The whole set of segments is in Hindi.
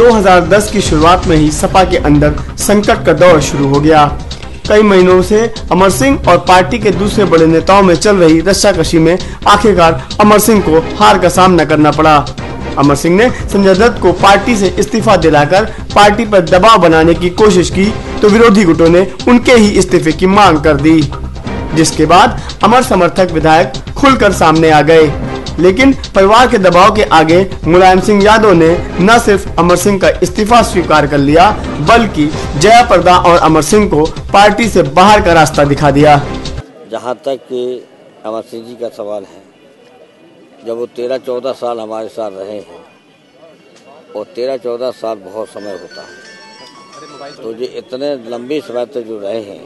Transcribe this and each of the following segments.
2010 की शुरुआत में ही सपा के अंदर संकट का दौर शुरू हो गया। कई महीनों से अमर सिंह और पार्टी के दूसरे बड़े नेताओं में चल रही रस्साकशी में आखिरकार अमर सिंह को हार का सामना करना पड़ा। अमर सिंह ने संजय दत्त को पार्टी से इस्तीफा दिलाकर पार्टी पर दबाव बनाने की कोशिश की तो विरोधी गुटों ने उनके ही इस्तीफे की मांग कर दी, जिसके बाद अमर समर्थक विधायक खुलकर सामने आ गए। लेकिन परिवार के दबाव के आगे मुलायम सिंह यादव ने न सिर्फ अमर सिंह का इस्तीफा स्वीकार कर लिया, बल्कि जया प्रदा और अमर सिंह को पार्टी से बाहर का रास्ता दिखा दिया। जहां तक अमर सिंह जी का सवाल है, जब वो 13-14 साल हमारे साथ रहे हैं और 13-14 साल बहुत समय होता है, तो जो इतने लंबे समय तक जो रहे हैं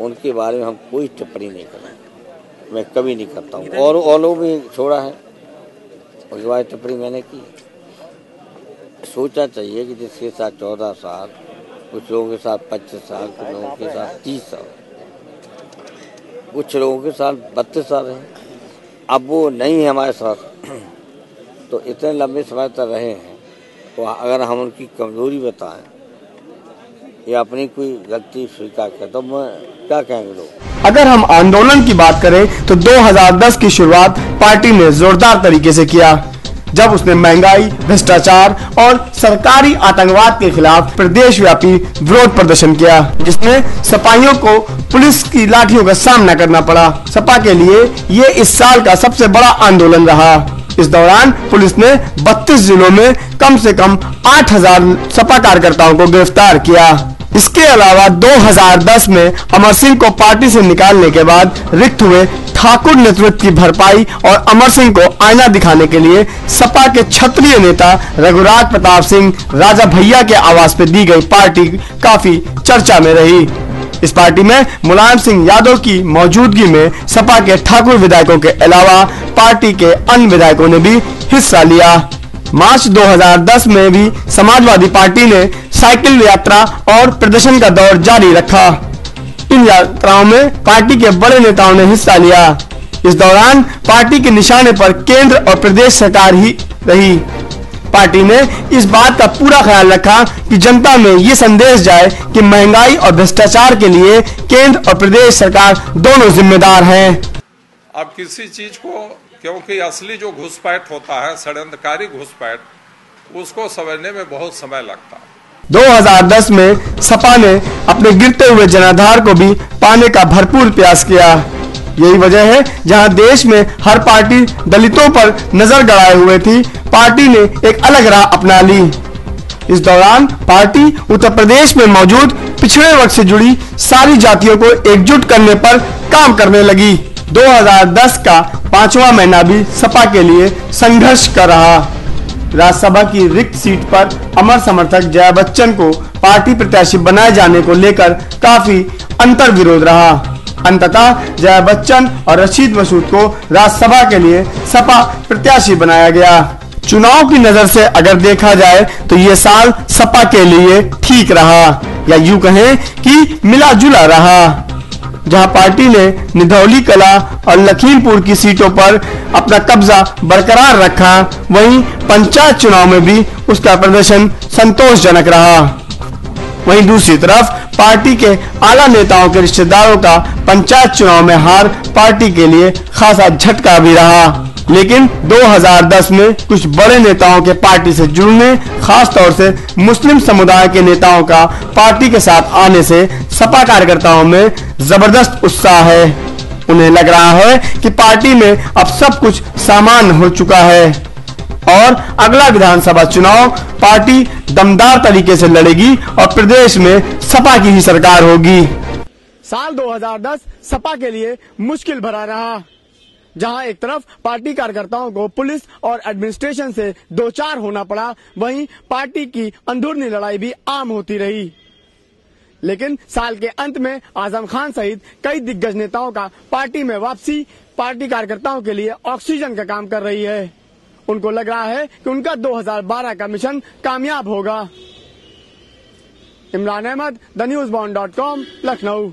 उनके बारे में हम कोई टिप्पणी नहीं कर रहे हैं। मैं कभी नहीं करता हूँ और लोग भी छोड़ा है, उसके बाद टिप्पणी मैंने की। सोचना चाहिए कि जिसके साथ 14 साल, कुछ लोगों के साथ 25 साल, कुछ लोगों के साथ 30 साल, कुछ लोगों के साथ 32 साल है, अब वो नहीं है हमारे साथ, तो इतने लंबे समय तक रहे हैं, तो अगर हम उनकी कमजोरी बताएं या अपनी कोई गलती स्वीकार करें तो क्या कहेंगे लोग। अगर हम आंदोलन की बात करें तो 2010 की शुरुआत पार्टी ने जोरदार तरीके से किया, जब उसने महंगाई, भ्रष्टाचार और सरकारी आतंकवाद के खिलाफ प्रदेशव्यापी विरोध प्रदर्शन किया, जिसमें सिपाहियों को पुलिस की लाठियों का सामना करना पड़ा। सपा के लिए ये इस साल का सबसे बड़ा आंदोलन रहा। इस दौरान पुलिस ने 32 जिलों में कम से कम 8000 सपा कार्यकर्ताओं को गिरफ्तार किया। इसके अलावा 2010 में अमर सिंह को पार्टी से निकालने के बाद रिक्त हुए ठाकुर नेतृत्व की भरपाई और अमर सिंह को आईना दिखाने के लिए सपा के क्षत्रिय नेता रघुराज प्रताप सिंह राजा भैया के आवास पर दी गई पार्टी काफी चर्चा में रही। इस पार्टी में मुलायम सिंह यादव की मौजूदगी में सपा के ठाकुर विधायकों के अलावा पार्टी के अन्य विधायकों ने भी हिस्सा लिया। मार्च 2010 में भी समाजवादी पार्टी ने साइकिल यात्रा और प्रदर्शन का दौर जारी रखा। इन यात्राओं में पार्टी के बड़े नेताओं ने हिस्सा लिया। इस दौरान पार्टी के निशाने पर केंद्र और प्रदेश सरकार ही रही। पार्टी ने इस बात का पूरा ख्याल रखा कि जनता में ये संदेश जाए कि महंगाई और भ्रष्टाचार के लिए केंद्र और प्रदेश सरकार दोनों जिम्मेदार हैं। अब किसी चीज को, क्योंकि असली जो घुसपैठ होता है, षड्यंत्रकारी घुसपैठ, उसको समझने में बहुत समय लगता है। 2010 में सपा ने अपने गिरते हुए जनाधार को भी पाने का भरपूर प्रयास किया। यही वजह है जहां देश में हर पार्टी दलितों पर नजर गड़ाए हुए थी, पार्टी ने एक अलग राह अपना ली। इस दौरान पार्टी उत्तर प्रदेश में मौजूद पिछड़े वर्ग से जुड़ी सारी जातियों को एकजुट करने पर काम करने लगी। 2010 का 5वां महीना भी सपा के लिए संघर्ष का रहा। राज्यसभा की रिक्त सीट पर अमर समर्थक जया बच्चन को पार्टी प्रत्याशी बनाए जाने को लेकर काफी अंतर विरोध रहा। अंततः जया बच्चन और रशीद मसूद को राज्यसभा के लिए सपा प्रत्याशी बनाया गया। चुनाव की नजर से अगर देखा जाए तो ये साल सपा के लिए ठीक रहा, या यूं कहें कि मिला जुला रहा। जहां पार्टी ने निधौली कला और लखीमपुर की सीटों पर अपना कब्जा बरकरार रखा, वहीं पंचायत चुनाव में भी उसका प्रदर्शन संतोषजनक रहा। वहीं दूसरी तरफ पार्टी के आला नेताओं के रिश्तेदारों का पंचायत चुनाव में हार पार्टी के लिए खासा झटका भी रहा। लेकिन 2010 में कुछ बड़े नेताओं के पार्टी से जुड़ने, खास तौर से मुस्लिम समुदाय के नेताओं का पार्टी के साथ आने से सपा कार्यकर्ताओं में जबरदस्त उत्साह है। उन्हें लग रहा है कि पार्टी में अब सब कुछ सामान्य हो चुका है और अगला विधानसभा चुनाव पार्टी दमदार तरीके से लड़ेगी और प्रदेश में सपा की ही सरकार होगी। साल 2010 सपा के लिए मुश्किल भरा रहा, जहां एक तरफ पार्टी कार्यकर्ताओं को पुलिस और एडमिनिस्ट्रेशन से दो चार होना पड़ा, वहीं पार्टी की अंदरूनी लड़ाई भी आम होती रही। लेकिन साल के अंत में आजम खान सहित कई दिग्गज नेताओं का पार्टी में वापसी पार्टी कार्यकर्ताओं के लिए ऑक्सीजन का काम कर रही है। उनको लग रहा है कि उनका 2012 का मिशन कामयाब होगा। Imran Ahmad, the news bound, Lucknow.